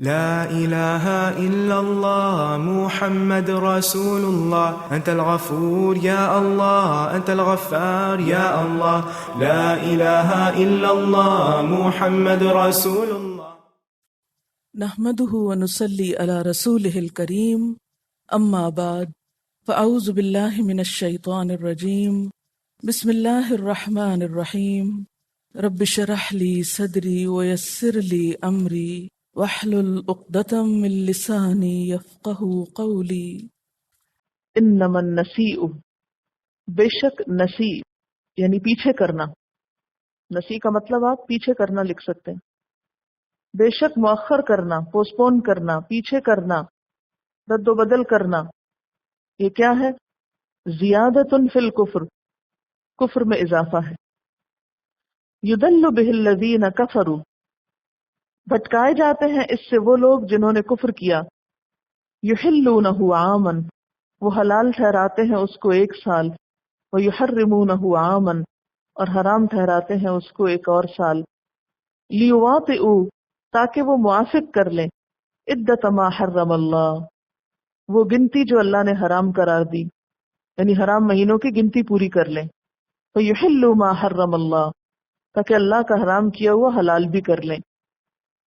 لا إله إلا الله محمد رسول الله أنت الغفور يا الله أنت الغفار يا الله لا إله إلا الله محمد رسول الله. نحمده ونصلي على رسوله الكريم أما بعد فأعوذ بالله من الشيطان الرجيم بسم الله الرحمن الرحيم رب اشرح لي صدري ويسر لي أمري واحلل عقدة من لساني يفقهوا قولي. انما النسیء، بے شک نسی یعنی پیچھے کرنا. نسی کا مطلب آپ پیچھے کرنا لکھ سکتے ہیں. بے شک مؤخر کرنا، پوسپون کرنا، پیچھے کرنا، رد و بدل کرنا. یہ کیا ہے؟ زیادۃ فی الکفر، کفر میں اضافہ ہے. یضل بہ الذین کفروا، بھٹکائے جاتے ہیں اس سے وہ لوگ جنہوں نے کفر کیا. یحلونہ عاما، وہ حلال ٹھہراتے ہیں اس کو 1 سال. ویحرمونہ عاما، اور حرام ٹھہراتے ہیں اس کو 1 اور سال. لیواطئوا، تاکہ وہ موافق کر لیں عدۃ ما حرم اللہ، وہ گنتی جو اللہ نے حرام قرار دی، یعنی حرام مہینوں کی گنتی پوری کر لیں. فیحلوا ما حرم اللہ، تاکہ اللہ کا حرام کیا ہوا حلال بھی کر لیں.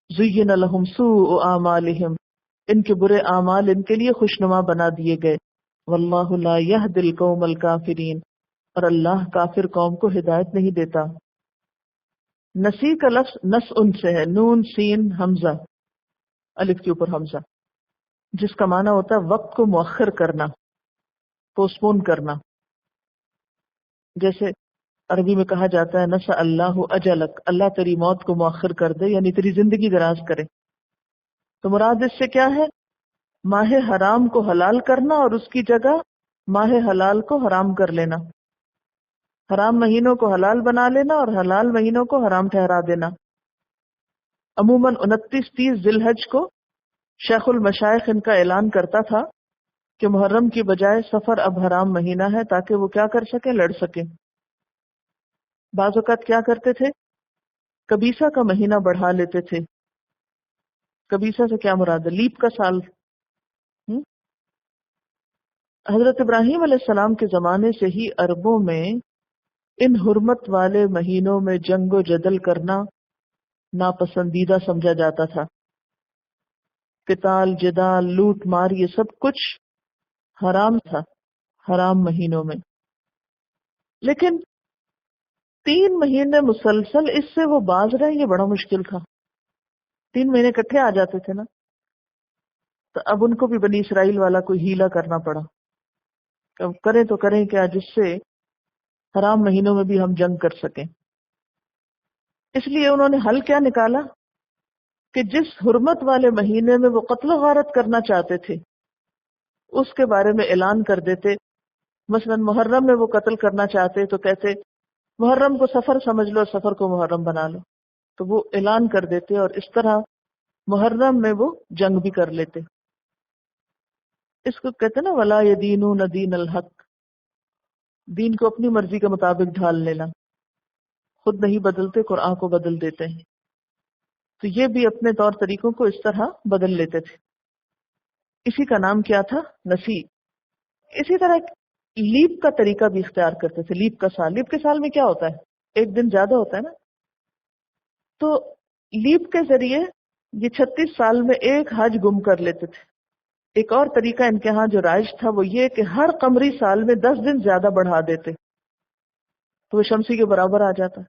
زین لہم سوء اعمالہم، ان کے برے اعمال ان کے لیے خوشنما بنا دیے گئے. واللہ لا یہدی القوم الکافرین، اور اللہ کافر قوم کو ہدایت نہیں دیتا. نسی کا لفظ نس ان سے ہے، نون سین حمزہ، الف کے اوپر حمزہ، جس کا معنی ہوتا ہے وقت کو مؤخر کرنا، پوسپون کرنا. جیسے عربی میں کہا جاتا ہے نسأ اللہ اجلک، اللہ تیری موت کو مؤخر کر دے، یعنی تیری زندگی دراز کرے. تو مراد اس سے کیا ہے؟ ماہ حرام کو حلال کرنا اور اس کی جگہ ماہ حلال کو حرام کر لینا. حرام مہینوں کو حلال بنا لینا اور حلال مہینوں کو حرام ٹھہرا دینا. عموماً 29-30 ذی الحج کو شیخ المشائخ ان کا اعلان کرتا تھا کہ محرم کی بجائے سفر اب حرام مہینہ ہے، تاکہ وہ کیا کر سکیں، لڑ سکیں. بعض اوقات کیا کرتے تھے، کبیسہ کا مہینہ بڑھا لیتے تھے. کبیسہ سے کیا مراد ہے؟ لیپ کا سال. حضرت ابراہیم علیہ السلام کے زمانے سے ہی عربوں میں ان حرمت والے مہینوں میں جنگ و جدل کرنا ناپسندیدہ سمجھا جاتا تھا. قتال، جدال، لوٹ مار، یہ سب کچھ حرام تھا حرام مہینوں میں. لیکن 3 مہینے مسلسل اس سے وہ باز رہے، یہ بڑا مشکل تھا. 3 مہینے اکٹھے آ جاتے تھے نا، تو اب ان کو بھی بنی اسرائیل والا کوئی ہیلا کرنا پڑا. اب کریں تو کریں کیا جس سے حرام مہینوں میں بھی ہم جنگ کر سکیں. اس لیے انہوں نے حل کیا نکالا کہ جس حرمت والے مہینے میں وہ قتل و غارت کرنا چاہتے تھے اس کے بارے میں اعلان کر دیتے. مثلا محرم میں وہ قتل کرنا چاہتے تو کہتے محرم کو سفر سمجھ لو، سفر کو محرم بنا لو. تو وہ اعلان کر دیتے اور اس طرح محرم میں وہ جنگ بھی کر لیتے. اس کو کہتے نا ولا یدینون دین الحق، دین کو اپنی مرضی کے مطابق ڈھال لینا، خود نہیں بدلتے، قرآن کو بدل دیتے ہیں. تو یہ بھی اپنے طور طریقوں کو اس طرح بدل لیتے تھے. اسی کا نام کیا تھا؟ نسی. اسی طرح لیپ کا طریقہ بھی اختیار کرتے تھے. لیپ کا سال، لیپ کے سال میں کیا ہوتا ہے؟ 1 دن زیادہ ہوتا ہے نا. تو لیپ کے ذریعے یہ 36 سال میں 1 حج گم کر لیتے تھے. ایک اور طریقہ ان کے ہاں جو رائج تھا وہ یہ کہ ہر قمری سال میں 10 دن زیادہ بڑھا دیتے تو وہ شمسی کے برابر آ جاتا.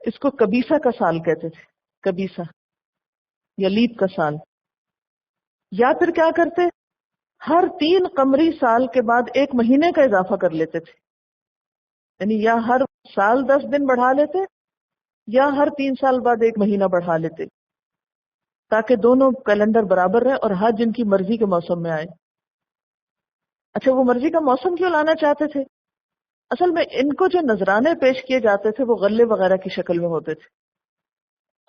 اس کو کبیسہ کا سال کہتے تھے، کبیسہ یا لیپ کا سال. یا پھر کیا کرتے، ہر 3 قمری سال کے بعد 1 مہینے کا اضافہ کر لیتے تھے. یعنی یا ہر سال 10 دن بڑھا لیتے یا ہر 3 سال بعد 1 مہینہ بڑھا لیتے، تاکہ دونوں کیلنڈر برابر رہے اور حج ان کی مرضی کے موسم میں آئے. اچھا، وہ مرضی کا موسم کیوں لانا چاہتے تھے؟ اصل میں ان کو جو نذرانے پیش کیے جاتے تھے وہ غلے وغیرہ کی شکل میں ہوتے تھے،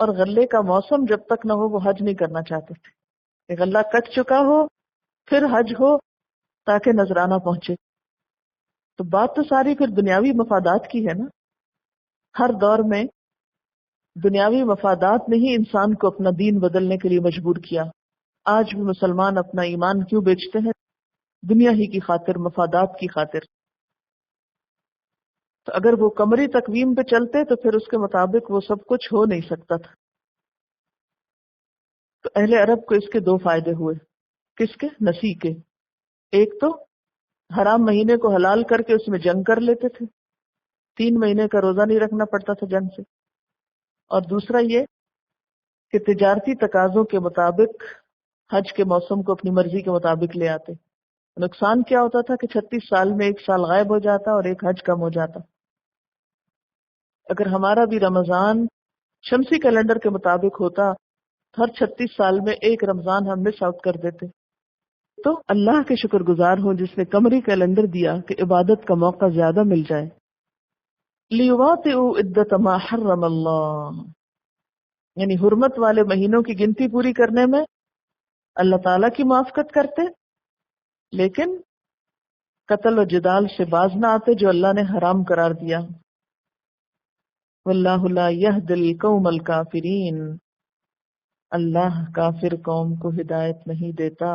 اور غلے کا موسم جب تک نہ ہو وہ حج نہیں کرنا چاہتے تھے. کہ غلہ کٹ چکا ہو پھر حج ہو تاکہ نذرانہ پہنچے. تو بات تو ساری پھر دنیاوی مفادات کی ہے نا. ہر دور میں دنیاوی مفادات نے ہی انسان کو اپنا دین بدلنے کے لیے مجبور کیا. آج بھی مسلمان اپنا ایمان کیوں بیچتے ہیں؟ دنیا ہی کی خاطر، مفادات کی خاطر. تو اگر وہ قمری تقویم پہ چلتے تو پھر اس کے مطابق وہ سب کچھ ہو نہیں سکتا تھا. تو اہل عرب کو اس کے دو فائدے ہوئے. کس کے؟ نسی کے. ایک تو حرام مہینے کو حلال کر کے اس میں جنگ کر لیتے تھے، 3 مہینے کا روزہ نہیں رکھنا پڑتا تھا جنگ سے. اور دوسرا یہ کہ تجارتی تقاضوں کے مطابق حج کے موسم کو اپنی مرضی کے مطابق لے آتے. نقصان کیا ہوتا تھا کہ 36 سال میں 1 سال غائب ہو جاتا اور ایک حج کم ہو جاتا. اگر ہمارا بھی رمضان شمسی کیلنڈر کے مطابق ہوتا، ہر 36 سال میں ایک رمضان ہم مس آؤٹ کر دیتے. تو اللہ کے شکر گزار ہوں جس نے قمری کیلنڈر دیا کہ عبادت کا موقع زیادہ مل جائے. لِيُوَاطِئُوا عِدَّةَ مَا حَرَّمَ اللَّهُ، یعنی حرمت والے مہینوں کی گنتی پوری کرنے میں اللہ تعالیٰ کی موافقت کرتے، لیکن قتل و جدال سے باز نہ آتے جو اللہ نے حرام قرار دیا. وَاللَّهُ لَا يَهْدِي الْقَوْمَ الْكَافِرِينَ، اللہ کافر قوم کو ہدایت نہیں دیتا.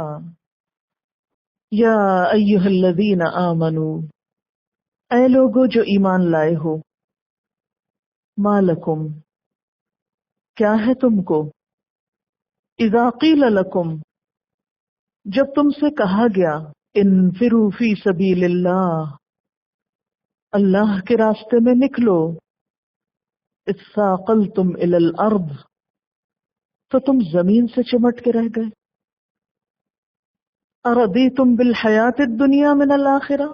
یا ایھا الذین آمنوا، اے لوگو جو ایمان لائے ہو، ما لکم، کیا ہے تم کو، اذا قیل لکم، جب تم سے کہا گیا، انفروا فی سبیل اللہ، اللہ کے راستے میں نکلو، اثاقلتم الی الارض، تو تم زمین سے چمٹ کے رہ گئے. ارضیتم بالحیات الدنیا من الآخرہ،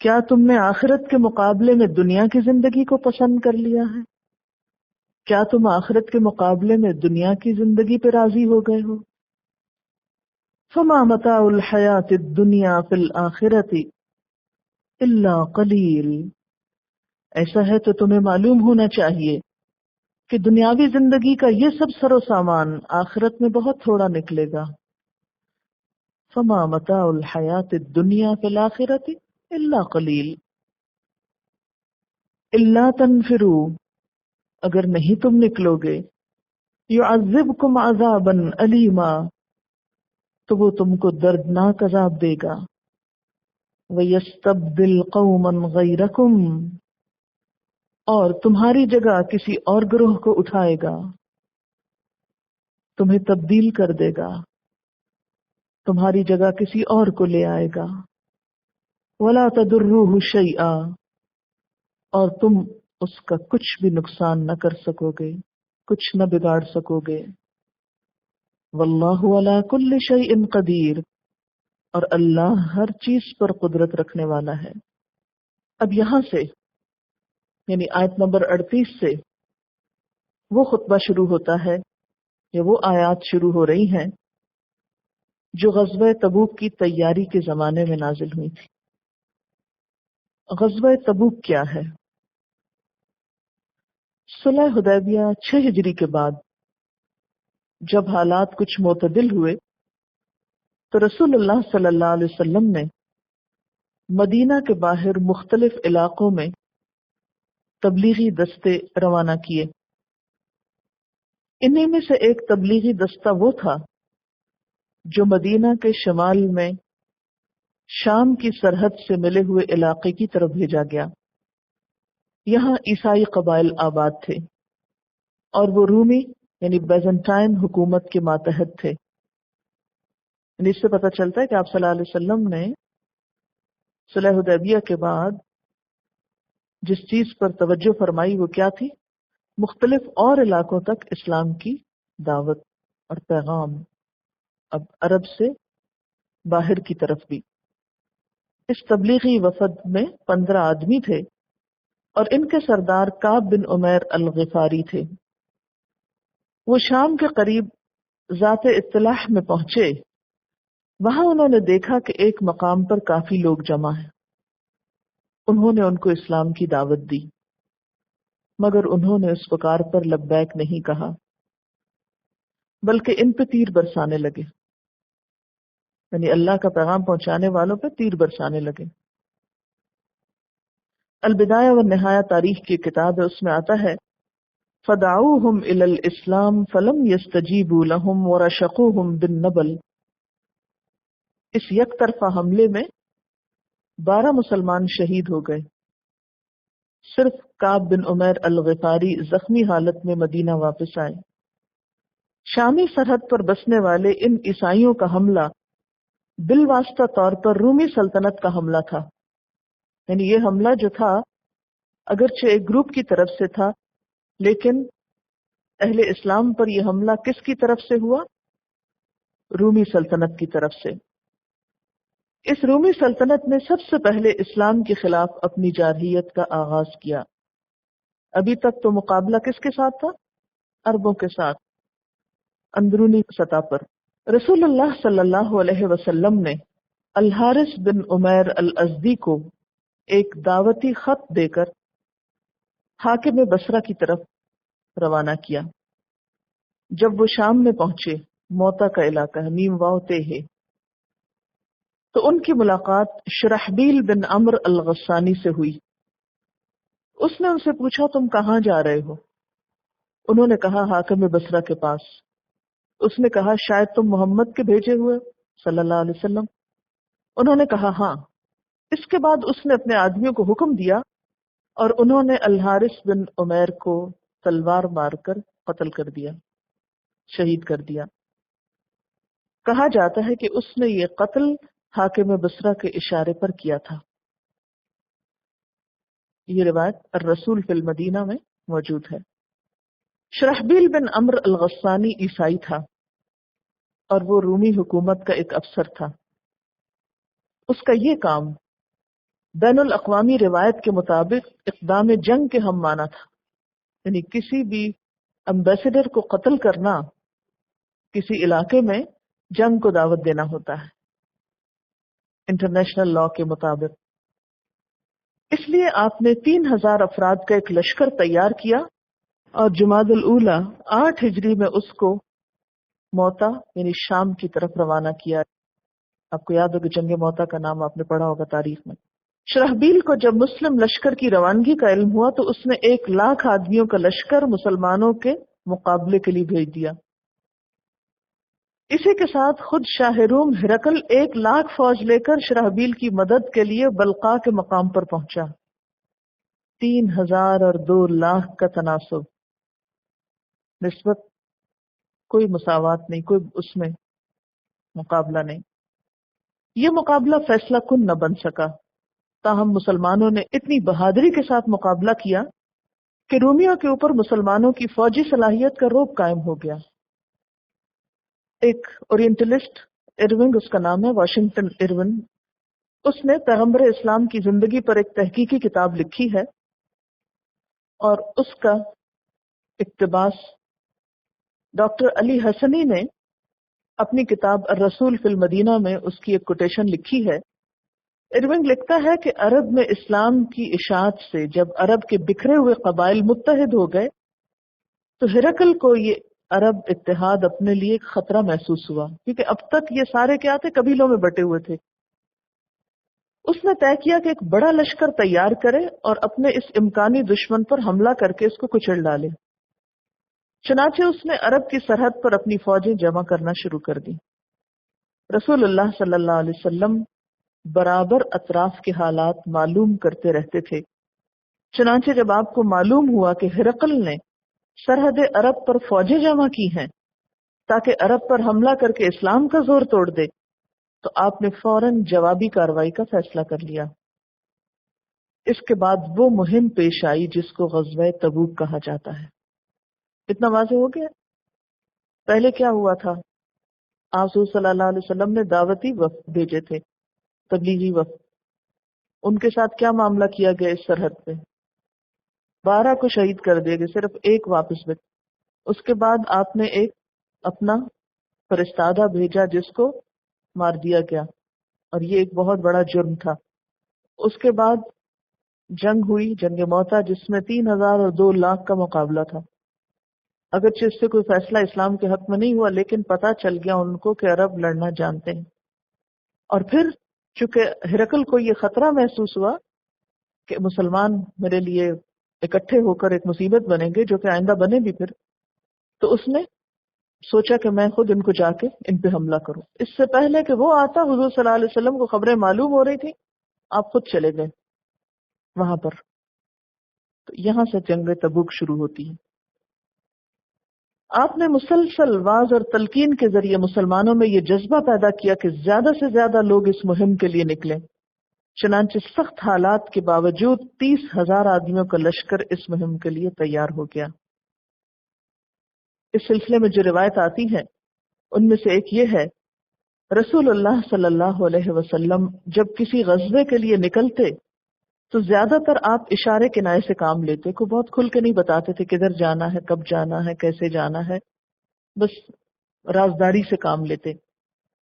کیا تم نے آخرت کے مقابلے میں دنیا کی زندگی کو پسند کر لیا ہے؟ کیا تم آخرت کے مقابلے میں دنیا کی زندگی پہ راضی ہو گئے ہو؟ فما متاع الحیات الدنیا فی الآخرۃ الا قلیل، ایسا ہے تو تمہیں معلوم ہونا چاہیے کہ دنیاوی زندگی کا یہ سب سر و سامان آخرت میں بہت تھوڑا نکلے گا. فما متاع الحیات الدنیا فی الآخرۃ الا قلیل الا تنفروا، اگر نہیں تم نکلو گے، یعذبکم عذابا علیما، تو وہ تم کو دردناک عذاب دے گا. ویستبدل قوما غیرکم، اور تمہاری جگہ کسی اور گروہ کو اٹھائے گا، تمہیں تبدیل کر دے گا، تمہاری جگہ کسی اور کو لے آئے گا. ولا تضروہ شیئا، اور تم اس کا کچھ بھی نقصان نہ کر سکو گے، کچھ نہ بگاڑ سکو گے. واللہ علی کل شیء قدیر، اور اللہ ہر چیز پر قدرت رکھنے والا ہے. اب یہاں سے یعنی آیت نمبر 38 سے وہ خطبہ شروع ہوتا ہے یا وہ آیات شروع ہو رہی ہیں جو غزوہ تبوک کی تیاری کے زمانے میں نازل ہوئی تھی. غزوہ تبوک کیا ہے؟ صلح حدیبیہ 6 ہجری کے بعد جب حالات کچھ معتدل ہوئے تو رسول اللہ صلی اللہ علیہ وسلم نے مدینہ کے باہر مختلف علاقوں میں تبلیغی دستے روانہ کیے. انہی میں سے ایک تبلیغی دستہ وہ تھا جو مدینہ کے شمال میں شام کی سرحد سے ملے ہوئے علاقے کی طرف بھیجا گیا. یہاں عیسائی قبائل آباد تھے اور وہ رومی یعنی بیزنٹائن حکومت کے ماتحت تھے. یعنی اس سے پتہ چلتا ہے کہ آپ صلی اللہ علیہ وسلم نے صلح حدیبیہ کے بعد جس چیز پر توجہ فرمائی وہ کیا تھی؟ مختلف اور علاقوں تک اسلام کی دعوت اور پیغام، اب عرب سے باہر کی طرف بھی. اس تبلیغی وفد میں 15 آدمی تھے اور ان کے سردار کعب بن عمیر الغفاری تھے. وہ شام کے قریب ذات اطلاح میں پہنچے. وہاں انہوں نے دیکھا کہ ایک مقام پر کافی لوگ جمع ہیں. انہوں نے ان کو اسلام کی دعوت دی، مگر انہوں نے اس پکار پر لبیک نہیں کہا، بلکہ ان پہ تیر برسانے لگے. یعنی اللہ کا پیغام پہنچانے والوں پہ تیر برسانے لگے. البدایہ و نہایہ تاریخ کی کتاب ہے، اس میں آتا ہے فدعوهم الى الاسلام فلم يستجيبوا لهم ورشقوهم بالنبل. اس یک طرفہ حملے میں 12 مسلمان شہید ہو گئے. صرف کعب بن عمیر الغفاری زخمی حالت میں مدینہ واپس آئے. شامی سرحد پر بسنے والے ان عیسائیوں کا حملہ بالواسطہ طور پر رومی سلطنت کا حملہ تھا. یعنی یہ حملہ جو تھا اگرچہ ایک گروپ کی طرف سے تھا، لیکن اہل اسلام پر یہ حملہ کس کی طرف سے ہوا؟ رومی سلطنت کی طرف سے. اس رومی سلطنت نے سب سے پہلے اسلام کے خلاف اپنی جارحیت کا آغاز کیا. ابھی تک تو مقابلہ کس کے ساتھ تھا؟ عربوں کے ساتھ اندرونی سطح پر. رسول اللہ صلی اللہ علیہ وسلم نے الحارث بن عمیر الازدی کو ایک دعوتی خط دے کر حاکم بصرہ کی طرف روانہ کیا. جب وہ شام میں پہنچے، موتا کا علاقہ ہے، میم واو تے ہے، تو ان کی ملاقات شرحبیل بن عمرو الغسانی سے ہوئی. اس نے ان سے پوچھا تم کہاں جا رہے ہو؟ انہوں نے کہا حاکم بصرہ کے پاس. اس نے کہا شاید تم محمد کے بھیجے ہوئے صلی اللہ علیہ وسلم. انہوں نے کہا ہاں. اس کے بعد اس نے اپنے آدمیوں کو حکم دیا اور انہوں نے الحارث بن عمیر کو تلوار مار کر قتل کر دیا، شہید کر دیا. کہا جاتا ہے کہ اس نے یہ قتل حاکم بصرہ کے اشارے پر کیا تھا. یہ روایت الرسول فی المدینہ میں موجود ہے. شرحبیل بن عمرو الغسانی عیسائی تھا اور وہ رومی حکومت کا ایک افسر تھا. اس کا یہ کام بین الاقوامی روایت کے مطابق اقدام جنگ کے ہم معنی تھا. یعنی کسی بھی امبیسڈر کو قتل کرنا کسی علاقے میں جنگ کو دعوت دینا ہوتا ہے انٹرنیشنل لا کے مطابق. اس لیے آپ نے 3000 افراد کا ایک لشکر تیار کیا اور جمادی الاولی 8 ہجری میں اس کو موتا یعنی شام کی طرف روانہ کیا. آپ کو یاد ہوگا جنگ موتا کا نام آپ نے پڑھا ہوگا تاریخ میں. شرحبیل کو جب مسلم لشکر کی روانگی کا علم ہوا تو اس نے 1,00,000 آدمیوں کا لشکر مسلمانوں کے مقابلے کے لیے بھیج دیا. اسی کے ساتھ خود شاہ روم ہرقل 1,00,000 فوج لے کر شرحبیل کی مدد کے لیے بلقاء کے مقام پر پہنچا. 3,000 اور 2,00,000 کا تناسب، نسبت کوئی مساوات نہیں، کوئی اس میں مقابلہ نہیں. یہ مقابلہ فیصلہ کن نہ بن سکا، تاہم مسلمانوں نے اتنی بہادری کے ساتھ مقابلہ کیا کہ رومیوں کے اوپر مسلمانوں کی فوجی صلاحیت کا رعب قائم ہو گیا. ایک اورینٹلسٹ ارونگ اس کا نام ہے، واشنگٹن ارون، اس نے پیغمبر اسلام کی زندگی پر ایک تحقیقی کتاب لکھی ہے اور اس کا اقتباس ڈاکٹر علی حسنی نے اپنی کتاب الرسول فی المدینہ میں اس کی ایک کوٹیشن لکھی ہے. ارونگ لکھتا ہے کہ عرب میں اسلام کی اشاعت سے جب عرب کے بکھرے ہوئے قبائل متحد ہو گئے تو ہرقل کو یہ عرب اتحاد اپنے لیے ایک خطرہ محسوس ہوا، کیونکہ اب تک یہ سارے کیا تھے؟ قبیلوں میں بٹے ہوئے تھے. اس نے طے کیا کہ ایک بڑا لشکر تیار کرے اور اپنے اس امکانی دشمن پر حملہ کر کے اس کو کچل ڈالے. چنانچہ اس نے عرب کی سرحد پر اپنی فوجیں جمع کرنا شروع کر دی. رسول اللہ صلی اللہ علیہ وسلم برابر اطراف کے حالات معلوم کرتے رہتے تھے. چنانچہ جب آپ کو معلوم ہوا کہ ہرقل نے سرحد عرب پر فوجیں جمع کی ہیں تاکہ عرب پر حملہ کر کے اسلام کا زور توڑ دے، تو آپ نے فوراً جوابی کارروائی کا فیصلہ کر لیا. اس کے بعد وہ مہم پیش آئی جس کو غزوہ تبوک کہا جاتا ہے. اتنا واضح ہو گیا؟ پہلے کیا ہوا تھا؟ آپ صلی اللہ علیہ وسلم نے دعوتی وفد بھیجے تھے، تبلیغی وفد. ان کے ساتھ کیا معاملہ کیا گیا؟ اس سرحد پہ 12 کو شہید کر دیے گئے، صرف ایک واپس بچ. اس کے بعد آپ نے ایک اپنا فرستادہ بھیجا جس کو مار دیا گیا، اور یہ ایک بہت بڑا جرم تھا. اس کے بعد جنگ ہوئی، جنگ موتا، جس میں 3,000 اور 2,00,000 کا مقابلہ تھا. اگرچہ اس سے کوئی فیصلہ اسلام کے حق میں نہیں ہوا، لیکن پتہ چل گیا ان کو کہ عرب لڑنا جانتے ہیں. اور پھر چونکہ ہرقل کو یہ خطرہ محسوس ہوا کہ مسلمان میرے لیے اکٹھے ہو کر ایک مصیبت بنیں گے جو کہ آئندہ بنے بھی پھر. تو اس نے سوچا کہ میں خود ان کو جا کے ان پہ حملہ کروں. اس سے پہلے کہ وہ آتا حضور صلی اللہ علیہ وسلم کو خبریں معلوم ہو رہی تھی، آپ خود چلے گئے وہاں پر. تو یہاں سے جنگ تبوک شروع ہوتی ہے. آپ نے مسلسل واعظ اور تلقین کے ذریعے مسلمانوں میں یہ جذبہ پیدا کیا کہ زیادہ سے زیادہ لوگ اس مہم کے لیے نکلیں. چنانچہ سخت حالات کے باوجود 30,000 آدمیوں کا لشکر اس مہم کے لیے تیار ہو گیا. اس سلسلے میں جو روایت آتی ہے ان میں سے ایک یہ ہے، رسول اللہ صلی اللہ علیہ وسلم جب کسی غزوے کے لیے نکلتے تو زیادہ تر آپ اشارے کنائے سے کام لیتے، کو بہت کھل کے نہیں بتاتے تھے کدھر جانا ہے، کب جانا ہے، کیسے جانا ہے، بس رازداری سے کام لیتے.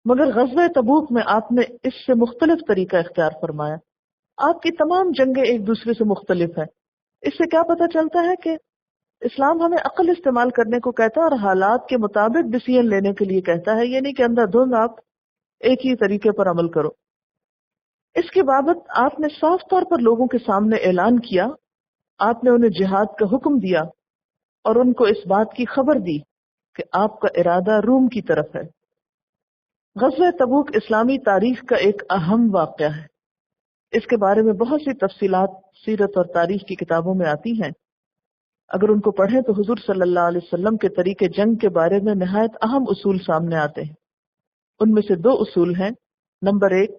مگر غزوہ تبوک میں آپ نے اس سے مختلف طریقہ اختیار فرمایا. آپ کی تمام جنگیں ایک دوسرے سے مختلف ہیں. اس سے کیا پتہ چلتا ہے کہ اسلام ہمیں عقل استعمال کرنے کو کہتا ہے اور حالات کے مطابق ڈیسیژن لینے کے لیے کہتا ہے. یہ نہیں کہ اندھا دھند آپ ایک ہی طریقے پر عمل کرو. اس کے بابت آپ نے صاف طور پر لوگوں کے سامنے اعلان کیا. آپ نے انہیں جہاد کا حکم دیا اور ان کو اس بات کی خبر دی کہ آپ کا ارادہ روم کی طرف ہے. غزوہ تبوک اسلامی تاریخ کا ایک اہم واقعہ ہے. اس کے بارے میں بہت سی تفصیلات سیرت اور تاریخ کی کتابوں میں آتی ہیں. اگر ان کو پڑھیں تو حضور صلی اللہ علیہ وسلم کے طریقے جنگ کے بارے میں نہایت اہم اصول سامنے آتے ہیں. ان میں سے 2 اصول ہیں. نمبر 1،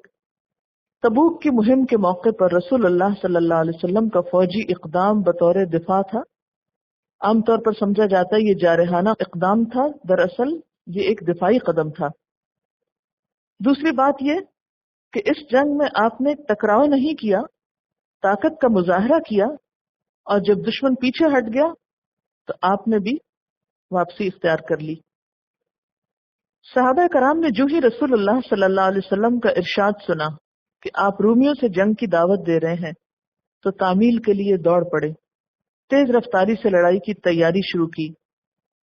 تبوک کی مہم کے موقع پر رسول اللہ صلی اللہ علیہ وسلم کا فوجی اقدام بطور دفاع تھا. عام طور پر سمجھا جاتا ہے یہ جارحانہ اقدام تھا، دراصل یہ ایک دفاعی قدم تھا. دوسری بات یہ کہ اس جنگ میں آپ نے ٹکراؤ نہیں کیا، طاقت کا مظاہرہ کیا، اور جب دشمن پیچھے ہٹ گیا تو آپ نے بھی واپسی اختیار کر لی. صحابہ کرام نے جو ہی رسول اللہ صلی اللہ علیہ وسلم کا ارشاد سنا کہ آپ رومیوں سے جنگ کی دعوت دے رہے ہیں تو تعمیل کے لیے دوڑ پڑے. تیز رفتاری سے لڑائی کی تیاری شروع کی.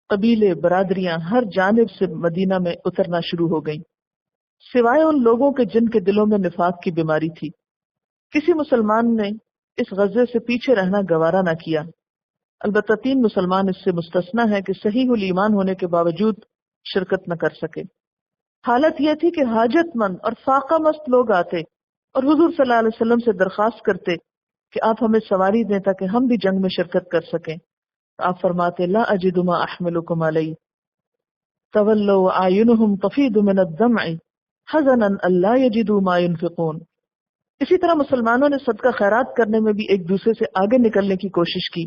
قبیلے، برادریاں ہر جانب سے مدینہ میں اترنا شروع ہو گئیں، سوائے ان لوگوں کے جن کے دلوں میں نفاق کی بیماری تھی. کسی مسلمان نے اس غزوے سے پیچھے رہنا گوارا نہ کیا. البتہ 3 مسلمان اس سے مستثنا ہیں کہ صحیح الایمان ہونے کے باوجود شرکت نہ کر سکے. حالت یہ تھی کہ حاجت مند اور فاقہ مست لوگ آتے اور حضور صلی اللہ علیہ وسلم سے درخواست کرتے کہ آپ ہمیں سواری دیں تاکہ ہم بھی جنگ میں شرکت کر سکیں. آپ فرماتے لا اجد ما احملکم علی، تولوا اعینہم تفیض من الدمع حزنا الا یجدوا ما ينفقون. اسی طرح مسلمانوں نے صدقہ خیرات کرنے میں بھی ایک دوسرے سے آگے نکلنے کی کوشش کی.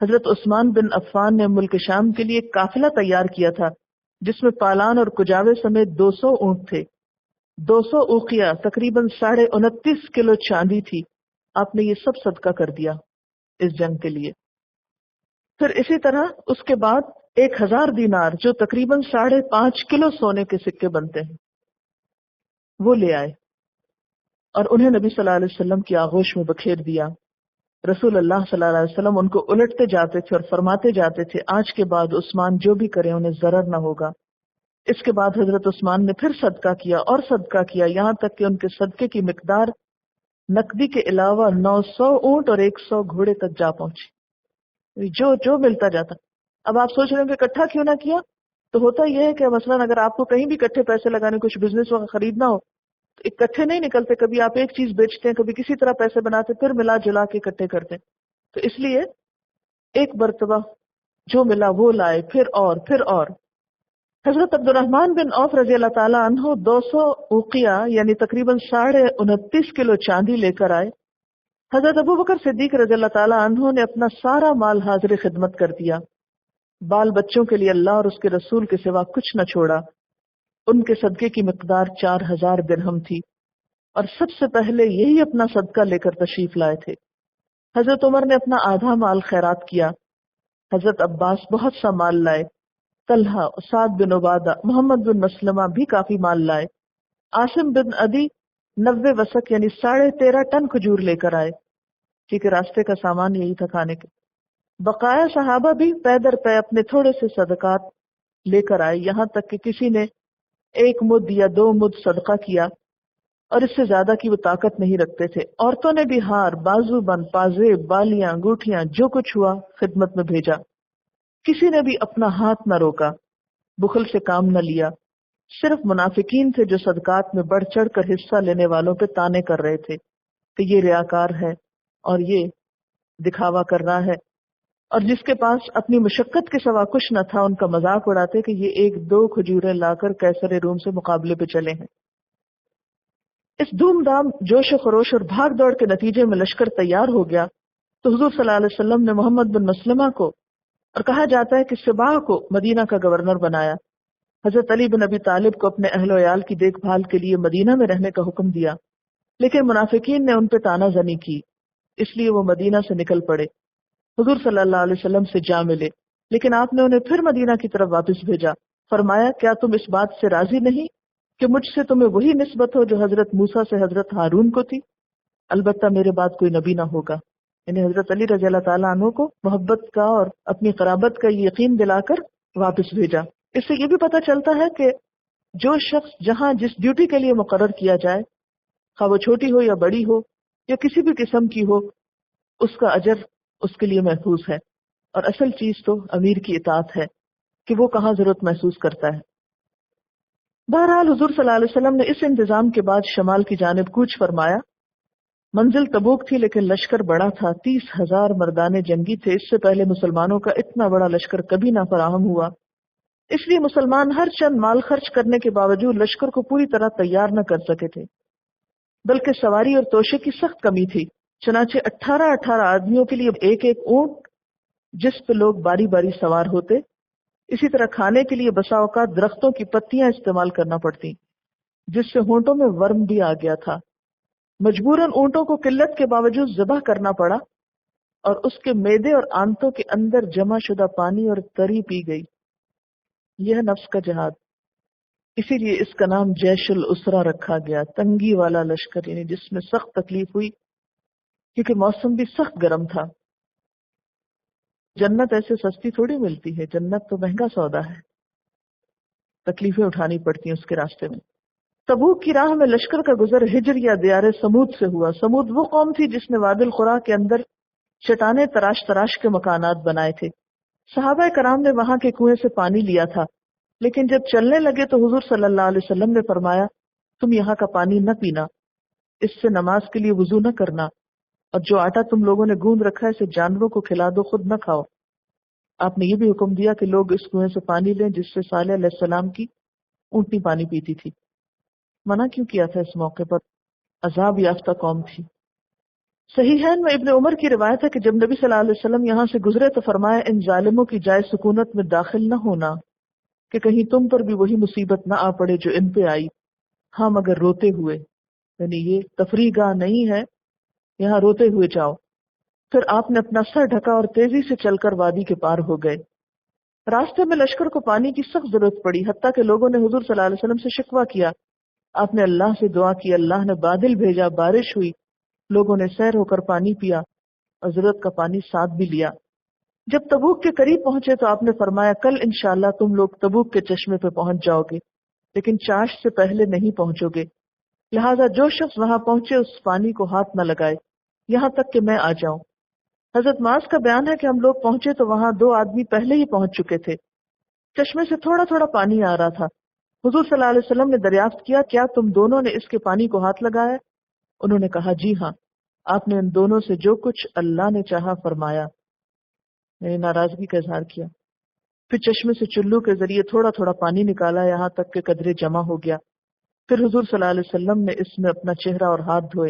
حضرت عثمان بن عفان نے ملک شام کے لیے ایک قافلہ تیار کیا تھا جس میں پالان اور کجاوے سمیت 200 اونٹ تھے. 200 اوقیہ تقریباً 29.5 کلو چاندی تھی. آپ نے یہ سب صدقہ کر دیا اس جنگ کے لیے. پھر اسی طرح اس کے بعد 1000 دینار جو تقریباً 5.5 کلو سونے کے سکے بنتے ہیں وہ لے آئے اور انہیں نبی صلی اللہ علیہ وسلم کی آغوش میں بکھیر دیا. رسول اللہ صلی اللہ علیہ وسلم ان کو الٹتے جاتے تھے اور فرماتے جاتے تھے آج کے بعد عثمان جو بھی کرے انہیں ضرر نہ ہوگا. اس کے بعد حضرت عثمان نے پھر صدقہ کیا اور صدقہ کیا، یہاں تک کہ ان کے صدقے کی مقدار نقدی کے علاوہ 900 اونٹ اور 100 گھوڑے تک جا پہنچی. جو ملتا جاتا. اب آپ سوچ رہے ہیں کہ اکٹھا کیوں نہ کیا؟ تو ہوتا یہ ہے کہ مثلاً اگر آپ کو کہیں بھی اکٹھے پیسے لگانے، کچھ بزنس وغیرہ خریدنا ہو تو اکٹھے نہیں نکلتے. کبھی آپ ایک چیز بیچتے ہیں، کبھی کسی طرح پیسے بناتے، پھر ملا جلا کے اکٹھے کرتے. تو اس لیے ایک مرتبہ جو ملا وہ لائے، پھر اور. حضرت عبد الرحمن بن عوف رضی اللہ تعالیٰ عنہ 200 اوقیہ یعنی تقریباً 29.5 کلو چاندی لے کر آئے. حضرت ابو بکر صدیق رضی اللہ تعالیٰ عنہ نے اپنا سارا مال حاضر خدمت کر دیا. بال بچوں کے لیے اللہ اور اس کے رسول کے سوا کچھ نہ چھوڑا. ان کے صدقے کی مقدار 4000 درہم تھی اور سب سے پہلے یہی اپنا صدقہ لے کر تشریف لائے تھے. حضرت عمر نے اپنا آدھا مال خیرات کیا. حضرت عباس بہت سا مال لائے. طلحہ، سعد بن عبادہ، محمد بن مسلمہ بھی کافی مال لائے. عاصم بن عدی 90 وسق یعنی 13.5 ٹن کھجور لے کر آئے کیونکہ راستے کا سامان یہی تھا کھانے کے. بقایا صحابہ بھی پے در پے اپنے تھوڑے سے صدقات لے کر آئے، یہاں تک کہ کسی نے 1 مد یا 2 مد صدقہ کیا اور اس سے زیادہ کی وہ طاقت نہیں رکھتے تھے۔ عورتوں نے بھی ہار، بازو بند، پازیب، بالیاں، انگوٹھیاں، جو کچھ ہوا خدمت میں بھیجا۔ کسی نے بھی اپنا ہاتھ نہ روکا، بخل سے کام نہ لیا۔ صرف منافقین تھے جو صدقات میں بڑھ چڑھ کر حصہ لینے والوں پہ طعنے کر رہے تھے کہ یہ ریاکار ہے اور یہ دکھاوا کر رہا ہے، اور جس کے پاس اپنی مشقت کے سوا کچھ نہ تھا ان کا مذاق اڑاتے کہ یہ 1-2 کھجوریں لا کر قیصر روم سے مقابلے پہ چلے ہیں۔ اس دھوم دھام، جوش و خروش اور بھاگ دوڑ کے نتیجے میں لشکر تیار ہو گیا تو حضور صلی اللہ علیہ وسلم نے محمد بن مسلمہ کو، اور کہا جاتا ہے کہ صباح کو، مدینہ کا گورنر بنایا۔ حضرت علی بن ابی طالب کو اپنے اہل و عیال کی دیکھ بھال کے لیے مدینہ میں رہنے کا حکم دیا، لیکن منافقین نے ان پہ طعنہ زنی کی، اس لیے وہ مدینہ سے نکل پڑے، حضور صلی اللہ علیہ وسلم سے جا ملے، لیکن آپ نے انہیں پھر مدینہ کی طرف واپس بھیجا۔ فرمایا کیا تم اس بات سے راضی نہیں کہ مجھ سے تمہیں وہی نسبت ہو جو حضرت موسیٰ سے حضرت ہارون کو تھی؟ البتہ میرے بعد کوئی نبی نہ ہوگا۔ یعنی حضرت علی رضی اللہ تعالیٰ عنہ کو محبت کا اور اپنی قرابت کا یہ یقین دلا کر واپس بھیجا۔ اس سے یہ بھی پتہ چلتا ہے کہ جو شخص جہاں جس ڈیوٹی کے لیے مقرر کیا جائے، خواہ وہ چھوٹی ہو یا بڑی ہو یا کسی بھی قسم کی ہو، اس کا اجر اس کے لیے محفوظ ہے، اور اصل چیز تو امیر کی اطاعت ہے کہ وہ کہاں ضرورت محسوس کرتا ہے۔ بہرحال حضور صلی اللہ علیہ وسلم نے اس انتظام کے بعد شمال کی جانب کوچ فرمایا۔ منزل تبوک تھی لیکن لشکر بڑا تھا، 30,000 مردان جنگی تھے۔ اس سے پہلے مسلمانوں کا اتنا بڑا لشکر کبھی نہ فراہم ہوا، اس لیے مسلمان ہر چند مال خرچ کرنے کے باوجود لشکر کو پوری طرح تیار نہ کر سکے تھے، بلکہ سواری اور توشے کی سخت کمی تھی۔ چنانچہ 18 آدمیوں کے لیے ایک اونٹ جس پہ لوگ باری باری سوار ہوتے، اسی طرح کھانے کے لیے بسا اوقات درختوں کی پتیاں استعمال کرنا پڑتی، جس سے ہونٹوں میں ورم بھی آ گیا تھا۔ مجبوراً اونٹوں کو قلت کے باوجود ذبح کرنا پڑا اور اس کے میدے اور آنتوں کے اندر جمع شدہ پانی اور تری پی گئی۔ یہ ہے نفس کا جہاد، اسی لیے اس کا نام جیش الاسرا رکھا گیا، تنگی والا لشکر، یعنی جس میں سخت تکلیف ہوئی کیونکہ موسم بھی سخت گرم تھا۔ جنت ایسے سستی تھوڑی ملتی ہے، جنت تو مہنگا سودا ہے، تکلیفیں اٹھانی پڑتی ہیں اس کے راستے میں۔ تبوک کی راہ میں لشکر کا گزر ہجر یا دیار سمود سے ہوا۔ سمود وہ قوم تھی جس نے وادی القریٰ کے اندر چٹانیں تراش تراش کے مکانات بنائے تھے۔ صحابہ کرام نے وہاں کے کنویں سے پانی لیا تھا، لیکن جب چلنے لگے تو حضور صلی اللہ علیہ وسلم نے فرمایا تم یہاں کا پانی نہ پینا، اس سے نماز کے لیے وضو نہ کرنا، اور جو آٹا تم لوگوں نے گوندھ رکھا ہے اسے جانوروں کو کھلا دو، خود نہ کھاؤ۔ آپ نے یہ بھی حکم دیا کہ لوگ اس کنویں سے پانی لیں جس سے صالح علیہ السلام کی اونٹنی پانی پیتی تھی۔ منع کیوں کیا تھا اس موقع پر؟ عذاب یافتہ قوم تھی۔ صحیحین میں ابن عمر کی روایت ہے کہ جب نبی صلی اللہ علیہ وسلم یہاں سے گزرے تو فرمایا ان ظالموں کی جائے سکونت میں داخل نہ ہونا کہ کہیں تم پر بھی وہی مصیبت نہ آ پڑے جو ان پہ آئی، ہاں مگر روتے ہوئے، یعنی یہ تفریح گاہ نہیں ہے، یہاں روتے ہوئے جاؤ۔ پھر آپ نے اپنا سر ڈھکا اور تیزی سے چل کر وادی کے پار ہو گئے۔ راستے میں لشکر کو پانی کی سخت ضرورت پڑی، حتیٰ کہ لوگوں نے حضور صلی اللہ علیہ وسلم سے شکوہ کیا۔ آپ نے اللہ سے دعا کی، اللہ نے بادل بھیجا، بارش ہوئی، لوگوں نے سیر ہو کر پانی پیا اور ضرورت کا پانی ساتھ بھی لیا۔ جب تبوک کے قریب پہنچے تو آپ نے فرمایا کل انشاءاللہ تم لوگ تبوک کے چشمے پہ پہنچ جاؤ گے، لیکن چاش سے پہلے نہیں پہنچو گے، لہٰذا جو شخص وہاں پہنچے اس پانی کو ہاتھ نہ لگائے یہاں تک کہ میں آ جاؤں۔ حضرت معاذ کا بیان ہے کہ ہم لوگ پہنچے تو وہاں 2 آدمی پہلے ہی پہنچ چکے تھے، چشمے سے تھوڑا تھوڑا پانی آ رہا تھا۔ حضور صلی اللہ علیہ وسلم نے دریافت کیا کیا تم دونوں نے اس کے پانی کو ہاتھ لگایا؟ انہوں نے کہا جی ہاں۔ آپ نے ان دونوں سے جو کچھ اللہ نے چاہا فرمایا، یعنی ناراضگی کا اظہار کیا، پھر چشمے سے چلو کے ذریعے تھوڑا تھوڑا پانی نکالا یہاں تک کہ قدرے جمع ہو گیا۔ پھر حضور صلی اللہ علیہ وسلم نے اس میں اپنا چہرہ اور ہاتھ دھوئے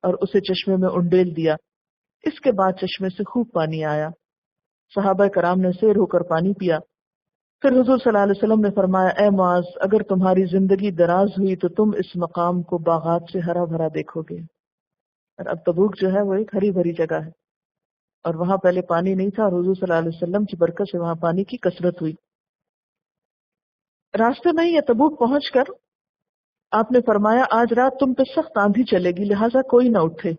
اور اسے چشمے میں انڈیل دیا۔ اس کے بعد چشمے سے خوب پانی آیا، صحابہ کرام نے سیر ہو کر پانی پیا۔ پھر حضور صلی اللہ علیہ وسلم نے فرمایا اے معاذ اگر تمہاری زندگی دراز ہوئی تو تم اس مقام کو باغات سے ہرا بھرا دیکھو گے۔ اور اب تبوک جو ہے وہ ایک ہری بھری جگہ ہے، اور وہاں پہلے پانی نہیں تھا، اور حضور صلی اللہ علیہ وسلم کی برکت سے وہاں پانی کی کثرت ہوئی۔ راستے میں یا تبوک پہنچ کر آپ نے فرمایا آج رات تم پہ سخت آندھی چلے گی، لہٰذا کوئی نہ اٹھے،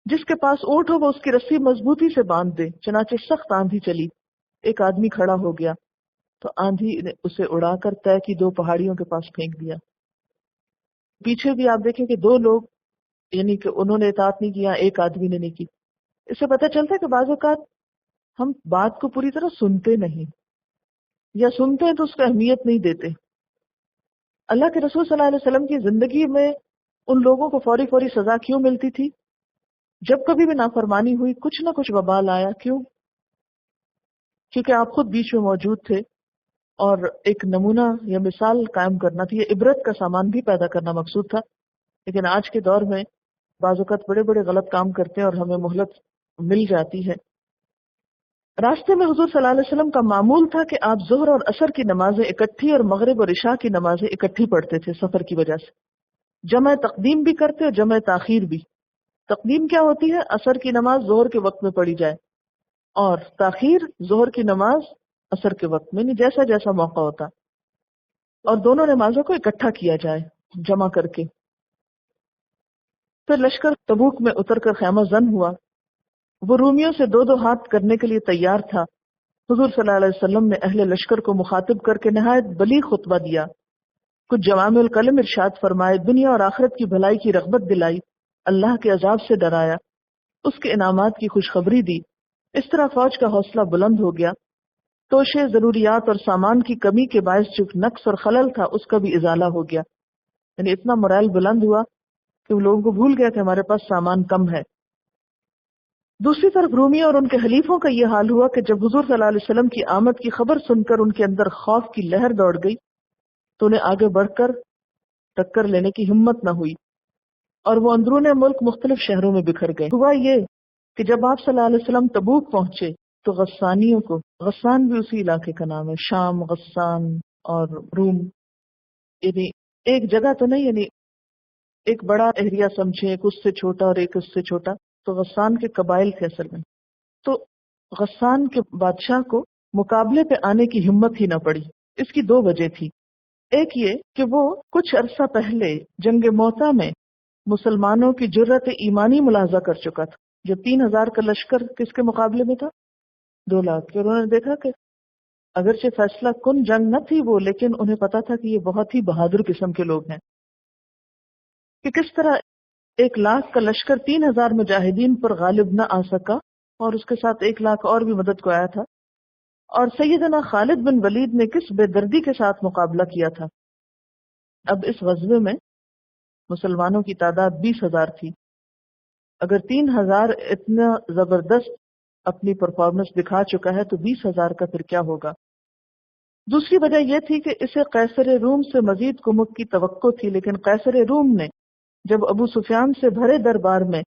جس کے پاس اونٹ ہو وہ اس کی رسی مضبوطی سے باندھ دے۔ چنانچہ سخت آندھی چلی، ایک آدمی کھڑا ہو گیا تو آندھی نے اسے اڑا کر طے کی 2 پہاڑیوں کے پاس پھینک دیا۔ پیچھے بھی آپ دیکھیں کہ 2 لوگ یعنی کہ انہوں نے اطاعت نہیں کیا، ایک آدمی نے نہیں کی. اس سے پتہ چلتا ہے کہ بعض اوقات ہم بات کو پوری طرح سنتے نہیں، یا سنتے ہیں تو اس کو اہمیت نہیں دیتے. اللہ کے رسول صلی اللہ علیہ وسلم کی زندگی میں ان لوگوں کو فوری فوری سزا کیوں ملتی تھی؟ جب کبھی بھی نافرمانی ہوئی کچھ نہ کچھ وبال آیا. کیوں؟ کیونکہ آپ خود بیچ میں موجود تھے اور ایک نمونہ یا مثال قائم کرنا تھی، یہ عبرت کا سامان بھی پیدا کرنا مقصود تھا. لیکن آج کے دور میں بعض اوقات بڑے بڑے غلط کام کرتے ہیں اور ہمیں مہلت مل جاتی ہے. راستے میں حضور صلی اللہ علیہ وسلم کا معمول تھا کہ آپ ظہر اور عصر کی نمازیں اکٹھی اور مغرب اور عشاء کی نمازیں اکٹھی پڑھتے تھے سفر کی وجہ سے. جمع تقدیم بھی کرتے اور جمع تاخیر بھی. تقدیم کیا ہوتی ہے؟ عصر کی نماز ظہر کے وقت میں پڑھی جائے، اور تاخیر ظہر کی نماز عصر کے وقت میں، جیسا جیسا موقع ہوتا، اور دونوں نمازوں کو اکٹھا کیا جائے جمع کر کے. پھر لشکر تبوک میں اتر کر خیمہ زن ہوا. وہ رومیوں سے 2 ہاتھ کرنے کے لیے تیار تھا. حضور صلی اللہ علیہ وسلم نے اہل لشکر کو مخاطب کر کے نہایت بلیغ خطبہ دیا. کچھ جوامع الکلم ارشاد فرمائے، دنیا اور آخرت کی بھلائی کی رغبت دلائی، اللہ کے عذاب سے ڈرایا، اس کے انعامات کی خوشخبری دی. اس طرح فوج کا حوصلہ بلند ہو گیا. توشے، ضروریات اور سامان کی کمی کے باعث جو نقص اور خلل تھا اس کا بھی ازالہ ہو گیا. یعنی اتنا morale بلند ہوا کہ وہ لوگوں کو بھول گیا کہ ہمارے پاس سامان کم ہے. دوسری طرف رومی اور ان کے حلیفوں کا یہ حال ہوا کہ جب حضور صلی اللہ علیہ وسلم کی آمد کی خبر سن کر ان کے اندر خوف کی لہر دوڑ گئی تو انہیں آگے بڑھ کر ٹکر لینے کی ہمت نہ ہوئی، اور وہ اندرون ملک مختلف شہروں میں بکھر گئے. ہوا یہ کہ جب آپ صلی اللہ علیہ وسلم تبوک پہنچے تو غسانیوں کو، غسان بھی اسی علاقے کا نام ہے، شام، غسان اور روم، یعنی ایک جگہ تو نہیں، یعنی ایک بڑا ایریا سمجھے، ایک اس سے چھوٹا اور ایک اس سے چھوٹا. تو غسان کے قبائل تھے اصل میں. تو غسان کے بادشاہ کو مقابلے پہ آنے کی ہمت ہی نہ پڑی. اس کی 2 وجہ تھی. ایک یہ کہ وہ کچھ عرصہ پہلے جنگ موتا میں مسلمانوں کی جرت ایمانی ملاحظہ کر چکا تھا، جب 3000 کا لشکر کس کے مقابلے میں تھا؟ 2 لاکھ. کہ انہوں نے دیکھا کہ اگرچہ فیصلہ کن جنگ نہ تھی وہ، لیکن انہیں پتا تھا کہ یہ بہت ہی بہادر قسم کے لوگ ہیں، کہ کس طرح 1 لاکھ کا لشکر 3000 مجاہدین پر غالب نہ آ سکا، اور اس کے ساتھ 1 لاکھ اور بھی مدد کو آیا تھا. اور سیدنا خالد بن ولید نے کس بے دردی کے ساتھ مقابلہ کیا تھا. اب اس غزوے میں مسلمانوں کی تعداد 20,000 تھی. اگر 3000 اتنا زبردست اپنی پرفارمنس دکھا چکا ہے تو 20,000 کا پھر کیا ہوگا. دوسری وجہ یہ تھی کہ اسے قیصر روم سے مزید کمک کی توقع تھی، لیکن قیصر روم نے جب ابو سفیان سے بھرے دربار میں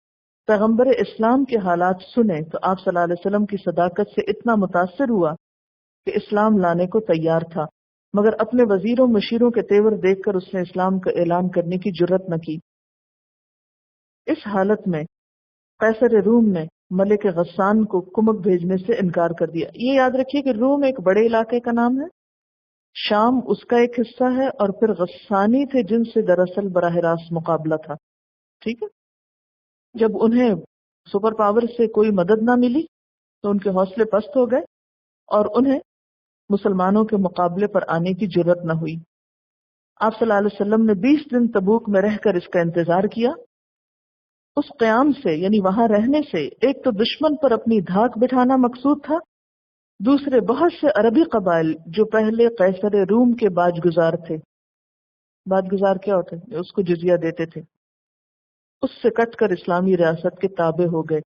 پیغمبر اسلام کے حالات سنے تو آپ صلی اللہ علیہ وسلم کی صداقت سے اتنا متاثر ہوا کہ اسلام لانے کو تیار تھا، مگر اپنے وزیروں مشیروں کے تیور دیکھ کر اس نے اسلام کا اعلان کرنے کی جرت نہ کی. اس حالت میں قیصر روم نے ملک غسان کو کمک بھیجنے سے انکار کر دیا. یہ یاد رکھیے کہ روم ایک بڑے علاقے کا نام ہے، شام اس کا ایک حصہ ہے، اور پھر غسانی تھے جن سے دراصل براہ راست مقابلہ تھا. ٹھیک ہے. جب انہیں سپر پاور سے کوئی مدد نہ ملی تو ان کے حوصلے پست ہو گئے اور انہیں مسلمانوں کے مقابلے پر آنے کی جرت نہ ہوئی. آپ صلی اللہ علیہ وسلم نے 20 دن تبوک میں رہ کر اس کا انتظار کیا. اس قیام سے یعنی وہاں رہنے سے ایک تو دشمن پر اپنی دھاک بٹھانا مقصود تھا، دوسرے بہت سے عربی قبائل جو پہلے قیصر روم کے باج گزار تھے. باج گزار کیا ہوتے ہیں؟ اس کو جزیہ دیتے تھے، اس سے کٹ کر اسلامی ریاست کے تابع ہو گئے.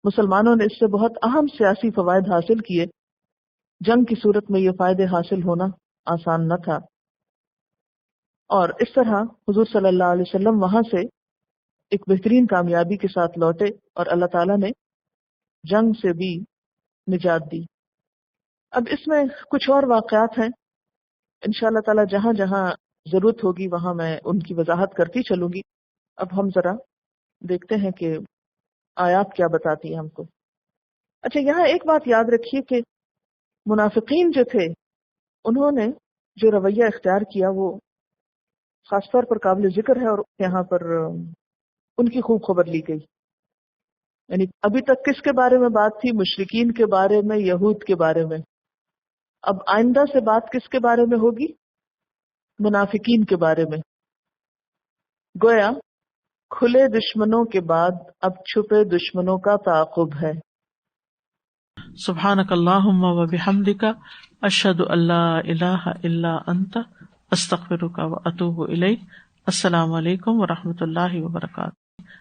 مسلمانوں نے اس سے بہت اہم سیاسی فوائد حاصل کیے. جنگ کی صورت میں یہ فائدے حاصل ہونا آسان نہ تھا، اور اس طرح حضور صلی اللہ علیہ وسلم وہاں سے ایک بہترین کامیابی کے ساتھ لوٹے اور اللہ تعالیٰ نے جنگ سے بھی نجات دی. اب اس میں کچھ اور واقعات ہیں، انشاءاللہ تعالیٰ جہاں جہاں ضرورت ہوگی وہاں میں ان کی وضاحت کرتی چلوں گی. اب ہم ذرا دیکھتے ہیں کہ آیات کیا بتاتی ہیں ہم کو. اچھا، یہاں ایک بات یاد رکھیے کہ منافقین جو تھے انہوں نے جو رویہ اختیار کیا وہ خاص طور پر قابل ذکر ہے، اور یہاں پر ان کی خوب خبر لی گئی. یعنی ابھی تک کس کے بارے میں بات تھی؟ مشرکین کے بارے میں، یہود کے بارے میں. اب آئندہ سے بات کس کے بارے میں ہوگی؟ منافقین کے بارے میں. گویا کھلے دشمنوں کے بعد اب چھپے دشمنوں کا تعاقب ہے۔ سبحانک اللہم و بحمدک، اشہد ان لا الہ الا انت، استغفرک و اتوب الیک۔ السلام علیکم و رحمۃ اللہ وبرکاتہ۔